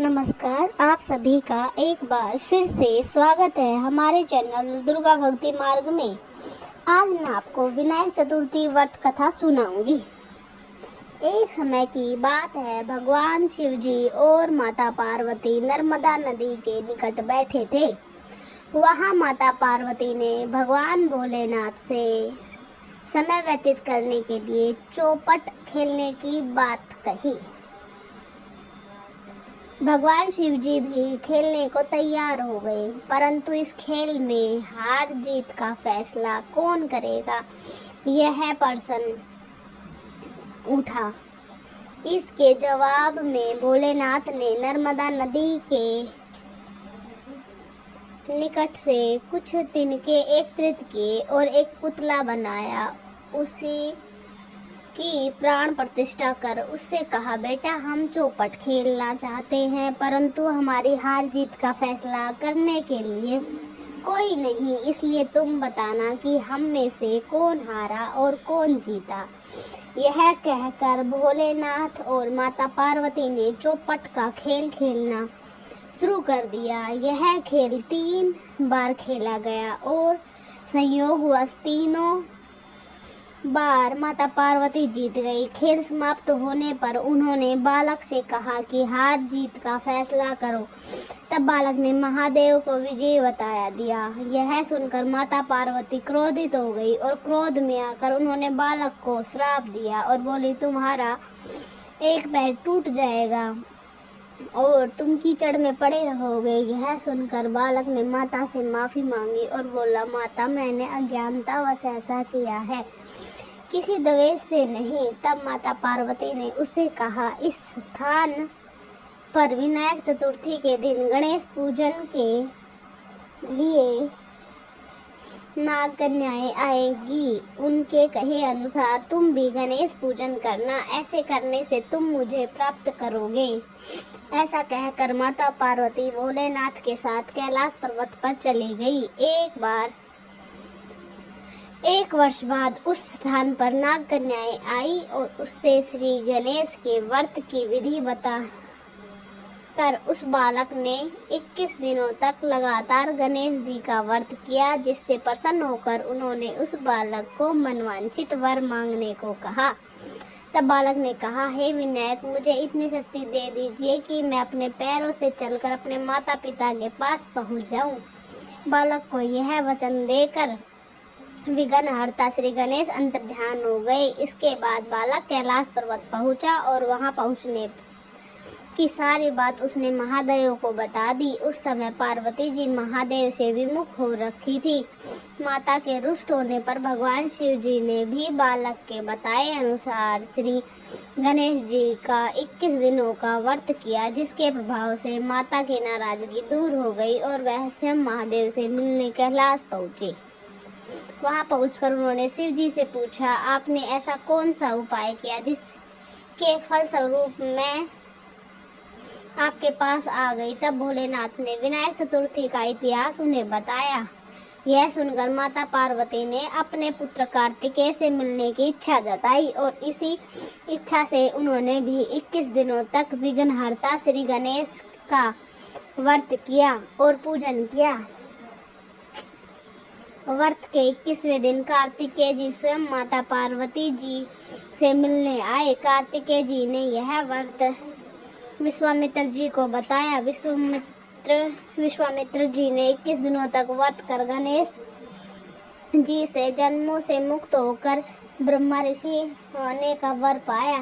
नमस्कार, आप सभी का एक बार फिर से स्वागत है हमारे चैनल दुर्गा भक्ति मार्ग में। आज मैं आपको विनायक चतुर्थी व्रत कथा सुनाऊंगी। एक समय की बात है, भगवान शिव जी और माता पार्वती नर्मदा नदी के निकट बैठे थे। वहां माता पार्वती ने भगवान भोलेनाथ से समय व्यतीत करने के लिए चौपट खेलने की बात कही। भगवान शिव जी भी खेलने को तैयार हो गए, परंतु इस खेल में हार जीत का फैसला कौन करेगा, यह प्रश्न उठा। इसके जवाब में भोलेनाथ ने नर्मदा नदी के निकट से कुछ तिनके एकत्रित किए और एक पुतला बनाया। उसी की प्राण प्रतिष्ठा कर उससे कहा, बेटा, हम चौपट खेलना चाहते हैं, परंतु हमारी हार जीत का फैसला करने के लिए कोई नहीं, इसलिए तुम बताना कि हम में से कौन हारा और कौन जीता। यह कहकर भोलेनाथ और माता पार्वती ने चौपट का खेल खेलना शुरू कर दिया। यह खेल 3 बार खेला गया और संयोगवश तीनों बार माता पार्वती जीत गई। खेल समाप्त होने पर उन्होंने बालक से कहा कि हार जीत का फैसला करो। तब बालक ने महादेव को विजय बता दिया। यह सुनकर माता पार्वती क्रोधित हो गई और क्रोध में आकर उन्होंने बालक को श्राप दिया और बोली, तुम्हारा एक पैर टूट जाएगा और तुम कीचड़ में पड़े रहोगे। यह सुनकर बालक ने माता से माफी मांगी और बोला, माता, मैंने अज्ञानतावश ऐसा किया है, किसी द्वेष से नहीं। तब माता पार्वती ने उसे कहा, इस स्थान पर विनायक चतुर्थी के दिन गणेश पूजन के लिए नाग कन्याएं आएगी। उनके कहे अनुसार तुम भी गणेश पूजन करना, ऐसे करने से तुम मुझे प्राप्त करोगे। ऐसा कहकर माता पार्वती भोलेनाथ के साथ कैलाश पर्वत पर चली गई। एक वर्ष बाद उस स्थान पर नाग कन्याएं आई और उससे श्री गणेश के व्रत की विधि बता कर उस बालक ने 21 दिनों तक लगातार गणेश जी का व्रत किया, जिससे प्रसन्न होकर उन्होंने उस बालक को मनवांछित वर मांगने को कहा। तब बालक ने कहा, हे विनायक, मुझे इतनी शक्ति दे दीजिए कि मैं अपने पैरों से चलकर अपने माता पिता के पास पहुंच जाऊं। बालक को यह वचन देकर विघ्नहर्ता श्री गणेश अंतर्ध्यान हो गए। इसके बाद बालक कैलाश पर्वत पहुंचा और वहां पहुंचने की सारी बात उसने महादेव को बता दी। उस समय पार्वती जी महादेव से विमुख हो रखी थी। माता के रुष्ट होने पर भगवान शिव जी ने भी बालक के बताए अनुसार श्री गणेश जी का 21 दिनों का व्रत किया, जिसके प्रभाव से माता की नाराजगी दूर हो गई और वह स्वयं महादेव से मिलने कैलाश पहुंची। वहां पहुंचकर उन्होंने शिव जी से पूछा, आपने ऐसा कौन सा उपाय किया जिसके फलस्वरूप मैं आपके पास आ गई। तब भोलेनाथ ने विनायक चतुर्थी का इतिहास उन्हें बताया। यह सुनकर माता पार्वती ने अपने पुत्र कार्तिकेय से मिलने की इच्छा जताई और इसी इच्छा से उन्होंने भी 21 दिनों तक विघ्नहर्ता श्री गणेश का व्रत किया और पूजन किया। व्रत के 21वें दिन कार्तिकेय जी स्वयं माता पार्वती जी से मिलने आए। कार्तिकेय जी ने यह व्रत विश्वामित्र जी को बताया। विश्वामित्र जी ने 21 दिनों तक व्रत कर गणेश जी से जन्मों से मुक्त होकर ब्रह्मा ऋषि होने का वर पाया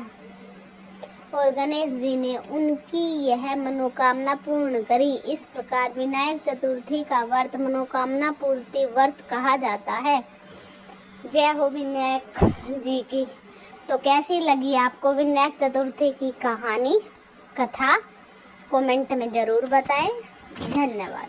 और गणेश जी ने उनकी यह मनोकामना पूर्ण करी। इस प्रकार विनायक चतुर्थी का व्रत मनोकामना पूर्ति व्रत कहा जाता है। जय हो विनायक जी की। तो कैसी लगी आपको विनायक चतुर्थी की कहानी कथा, कमेंट में जरूर बताएं। धन्यवाद।